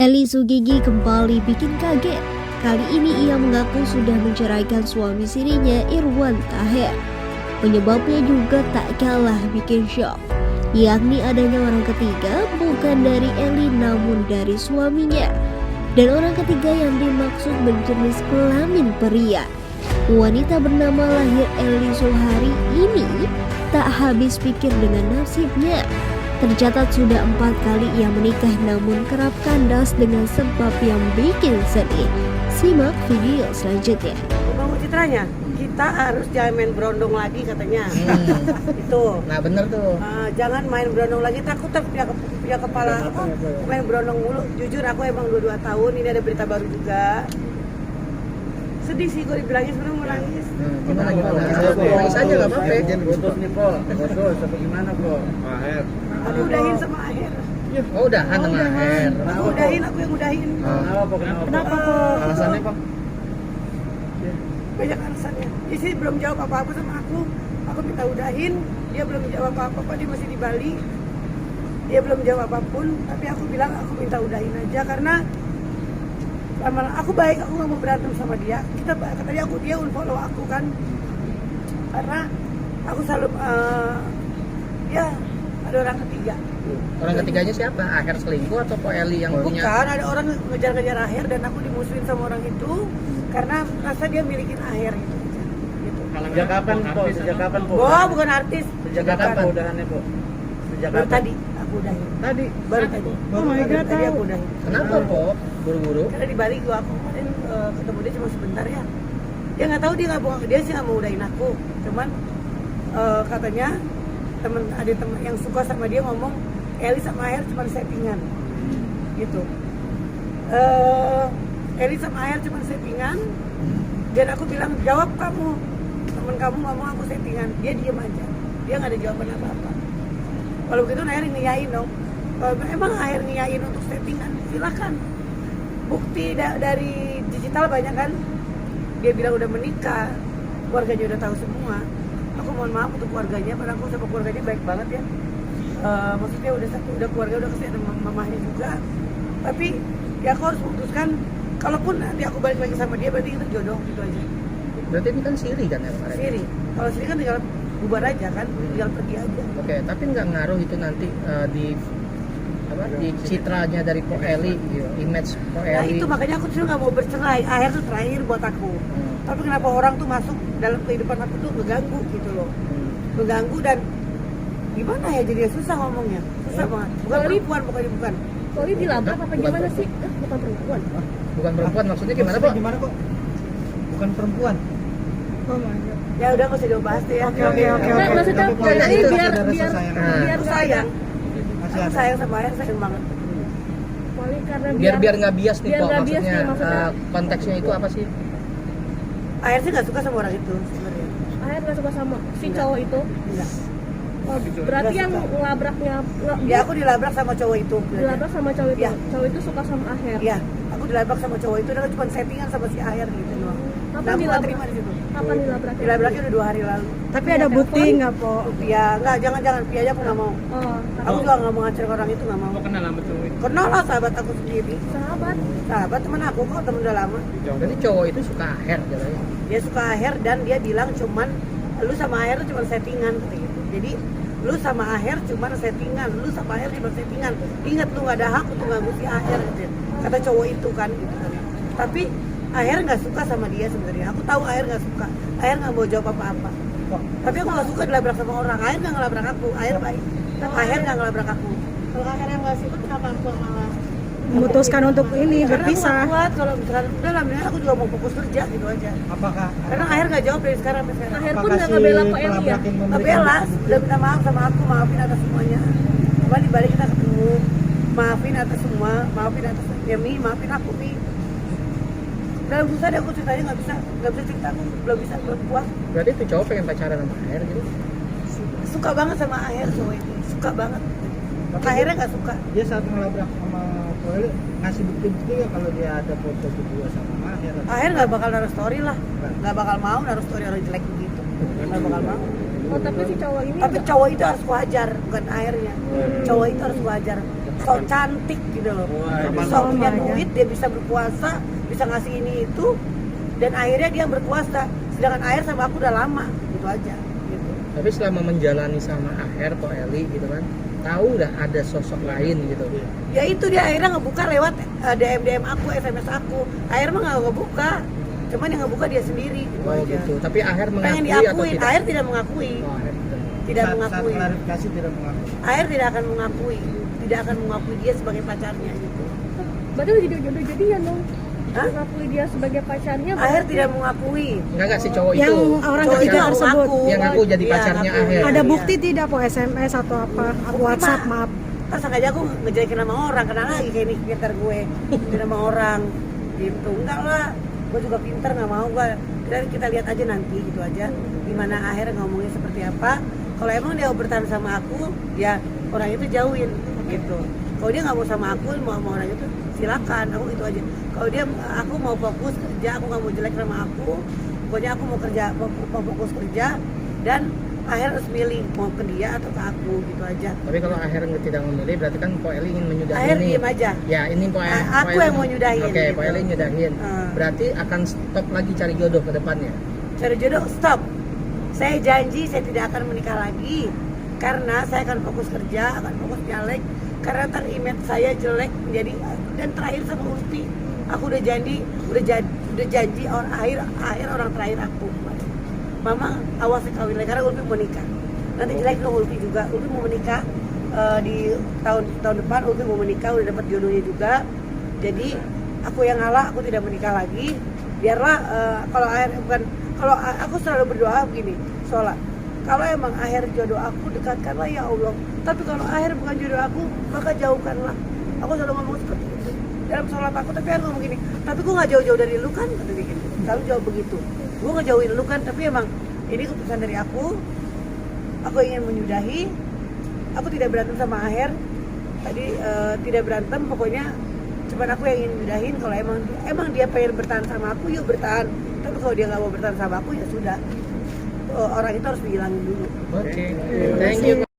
Eli Sugigi kembali bikin kaget. Kali ini ia mengaku sudah menceraikan suami sirinya Irwan Taher. Penyebabnya juga tak kalah bikin shock, yakni adanya orang ketiga bukan dari Eli namun dari suaminya. Dan orang ketiga yang dimaksud berjenis kelamin pria. Wanita bernama lahir Eli Sohari ini tak habis pikir dengan nasibnya. Tercatat sudah 4 kali ia menikah namun kerap kandas dengan sebab yang bikin sedih. Simak video selanjutnya. Bang citranya, kita harus jangan main berondong lagi katanya. Itu. Nah bener tuh. Jangan main berondong lagi, takut punya kepala apa? Main berondong mulu. Jujur aku emang 22 tahun, ini ada berita baru juga. Sedih sih gue dibilangnya sebenarnya mau nangis. Gimana? Nangis aja nggak apa-apa. Putus nih po, putus apa gimana po? Aher. Aku udahin sama Aher. Oh udahan sama Aher. Aku udahin, aku yang udahin. Kenapa po? Alasannya po? Banyak alasannya. Dia sih belum jawab apa-apa sama aku. Aku minta udahin, dia belum jawab apa-apa. Dia masih di Bali. Dia belum jawab apapun. Tapi aku bilang aku minta udahin aja karena aku baik, aku gak mau berantem sama dia. Katanya dia unfollow aku kan, karena aku selalu ya ada orang ketiga. Orang ketiganya siapa? Aher selingkuh atau Po Eli yang punya? Bukan, ada orang ngejar-ngejar Aher dan aku dimusuhin sama orang itu karena rasa dia milikin Aher gitu. Sejak kapan po? Sejak kapan po? Gua bukan artis. Sejak kapan udahannya po? Sejak Baru kapan? tadi aku udahin. Tadi. Baru tadi. Oh my God, Tadi tahu. aku udahin. Kenapa Po? Buru-buru? Karena di Bali aku kemarin ketemu dia cuma sebentar ya. Dia nggak tahu, dia sih nggak mau udahin aku. Cuman katanya ada teman yang suka sama dia ngomong Eli sama Aher cuma settingan gitu. Eli sama Aher cuma settingan dan aku bilang jawab kamu, temen kamu ngomong aku settingan. Dia diem aja, dia nggak ada jawaban apa-apa. Kalau begitu Aher ngiyain dong. Kalau emang Aher ngiyain untuk settingan silakan. Bukti dari digital banyak kan. Dia bilang udah menikah, keluarganya udah tahu semua. Aku mohon maaf untuk keluarganya, karena aku sama keluarganya baik banget ya. Maksudnya udah keluarga udah kasih ada mamahnya juga. Tapi ya aku harus memutuskan, kalaupun nanti aku balik lagi sama dia berarti kita jodoh gitu aja. Berarti ini kan siri kan ya kemarin? Siri, kalau siri kan tinggal bubar aja kan, tinggal pergi aja. Oke, tapi nggak ngaruh itu nanti di citranya dari Po Eli, gitu, image Po Nah Eli. itu makanya aku tuh nggak mau bercerai. Akhir tuh terakhir buat aku. Tapi kenapa orang tuh masuk dalam kehidupan aku tuh ngeganggu gitu loh, ngeganggu dan gimana ya jadi susah ngomongnya, susah banget. Bukan perempuan, bukan. Poli dilabrak apa gimana sih? Bukan perempuan. Bukan perempuan, maksudnya gimana Po? Gimana kok? Bukan perempuan. Ya udah nggak usah dibahas deh ya. Oke. Nah, maksudnya ini biar Aku sayang. Aku sayang sama Aher, sayang banget. Poli karena Biar nggak bias nih biar Po, nggak bias maksudnya, nih, maksudnya. konteksnya itu apa sih? Aher sih nggak suka sama orang itu sebenarnya. Aher nggak suka sama si cowok itu. Enggak. Oh, berarti yang ngelabraknya Ya aku dilabrak sama cowok itu. dilabrak sama cowok itu. Ya. Cowok itu suka sama Aher. Iya, aku dilabrak sama cowok itu dan cuma settingan sama si Aher gitu loh. Kapan Nah, aku nggak dilabrak? terima di situ. Kapan dilabraknya? Dilabraknya udah 2 hari lalu. Tapi ada bukti nggak po? Ya nggak, jangan Pia aja aku nggak mau. Oh, Aku juga nggak mau ngacir orang itu, nggak mau. Kenal sama cowok itu? Kenal lah sahabat aku sendiri. sahabat. Temen aku kok, temen udah lama. Berarti cowok itu suka Aher jadinya. Dia suka Aher dan dia bilang cuman lu sama Aher tuh cuma settingan gitu. Jadi lu sama Aher cuma settingan, lu sama Aher cuma settingan. Ingat lu nggak ada hak untuk ganggu si Aher gitu. Kata cowok itu kan gitu. Tapi Aher nggak suka sama dia sebenarnya. Aku tahu Aher nggak suka. Aher nggak mau jawab apa-apa. Tapi aku nggak suka dilabrak sama orang. Aher nggak ngelabrak aku. Aher baik. Aher nggak ngelabrak aku. Kalau Aher yang nggak suka, kenapa aku malah memutuskan untuk ini Karena aku berpisah? nggak kuat kalau misalkan udah lah, mendingan aku juga mau fokus kerja gitu aja. Apakah Karena Aher nggak jawab dari sekarang sampai sekarang. Aher pun nggak ngebela Po Eli ya. pelabrak yang Nggak memberikan bela, udah minta maaf sama aku, maafin atas semuanya. Coba di balik kita ketemu, maafin atas semua, maafin atas Mi, maafin aku Mi. Dalam susah deh aku ceritanya nggak bisa cerita, aku belum puas. Berarti itu cowok pengen pacaran sama Aher gitu? Suka banget sama Aher cowok itu, suka banget. Akhirnya nggak suka. dia saat ngelabrak sama Poeli ngasih bukti-bukti ya kalau dia ada foto berdua sama Aher. Aher nggak bakal naruh story lah, nggak bakal mau naruh story orang jelek begitu, nggak bakal mau. Oh, tapi si cowok ini Tapi cowok itu harus wajar, bukan Ahernya. Cowok itu harus wajar. sok cantik gitu loh. Sok punya duit, dia bisa berkuasa, bisa ngasih ini itu, dan akhirnya dia berkuasa. Sedangkan Aher sama aku udah lama, gitu aja. Gitu. Tapi selama menjalani sama Aher atau Eli gitu kan, tahu nggak ada sosok lain gitu? Ya itu dia akhirnya ngebuka lewat DM aku, SMS aku. Aher mah nggak ngebuka, cuman yang ngebuka dia sendiri. Gitu Oh aja. gitu. Tapi Aher Pengen mengakui atau diakuin, tidak? Aher tidak mengakui. Oh, Aher tidak. Tidak Saat mengakui. klarifikasi tidak mengakui. Aher tidak akan mengakui dia sebagai pacarnya gitu. Berarti udah jadian dong. Hah? Mengakui dia sebagai pacarnya. Aher tidak mengakui. Enggak si cowok Yang itu. orang Cowok ketiga itu tersebut. ngaku. Yang ngaku jadi Iya, pacarnya ngaku. Aher. Ada Iya. bukti tidak po SMS atau apa? Bukti WhatsApp mah. maaf. Pas aja aku ngejelekin nama orang, kenal lagi kayak ini pinter gue di nama orang gitu. Enggak lah, gue juga pinter, nggak mau gue. Dan kita lihat aja nanti gitu aja gimana Aher ngomongnya seperti apa. Kalau emang dia bertahan sama aku, ya orang itu jauhin gitu. Kalau dia nggak mau sama aku, mau sama orang itu silakan, aku itu aja. Kalau dia, aku mau fokus kerja, aku nggak mau jelek sama aku. Pokoknya aku mau kerja, mau fokus kerja, dan Aher harus milih mau ke dia atau ke aku gitu aja. Tapi kalau Aher tidak memilih, berarti kan Po Eli ingin menyudahi Aher ini. diem aja. Ya ini Po Aku yang mau nyudahin, Oke, gitu. Po Eli nyudahin. Berarti akan stop lagi cari jodoh ke depannya. Cari jodoh, stop. Saya janji saya tidak akan menikah lagi karena saya akan fokus kerja, akan fokus nyalek. Karena ntar image saya jelek menjadi, dan terakhir sama Ulfi, aku udah janji akhir orang terakhir aku. Mama awas kawin lagi karena Ulfi mau nikah. Nanti jelek dong Ulfi juga. Ulfi mau menikah di tahun depan. Ulfi mau menikah, udah dapat jodohnya juga. Jadi aku yang ngalah, aku tidak menikah lagi. Biarlah kalau Aher bukan, kalau aku selalu berdoa begini, sholat. Kalau emang Aher jodoh aku, dekatkanlah ya Allah. Tapi kalau Aher bukan jodoh aku, maka jauhkanlah. Aku selalu ngomong seperti itu dalam sholat aku. Tapi Aher ngomong gini, tapi gue nggak jauh-jauh dari lu kan, kata dia gitu. Selalu jauh begitu. Gue ngejauhin lu kan, tapi emang ini keputusan dari aku. Aku ingin menyudahi. Aku tidak berantem sama Aher. Tadi tidak berantem, pokoknya cuman aku yang ingin menyudahin. Kalau emang dia pengen bertahan sama aku, yuk bertahan. Tapi kalau dia nggak mau bertahan sama aku, ya sudah. Orang itu harus dihilangin dulu. Oke. Thank you.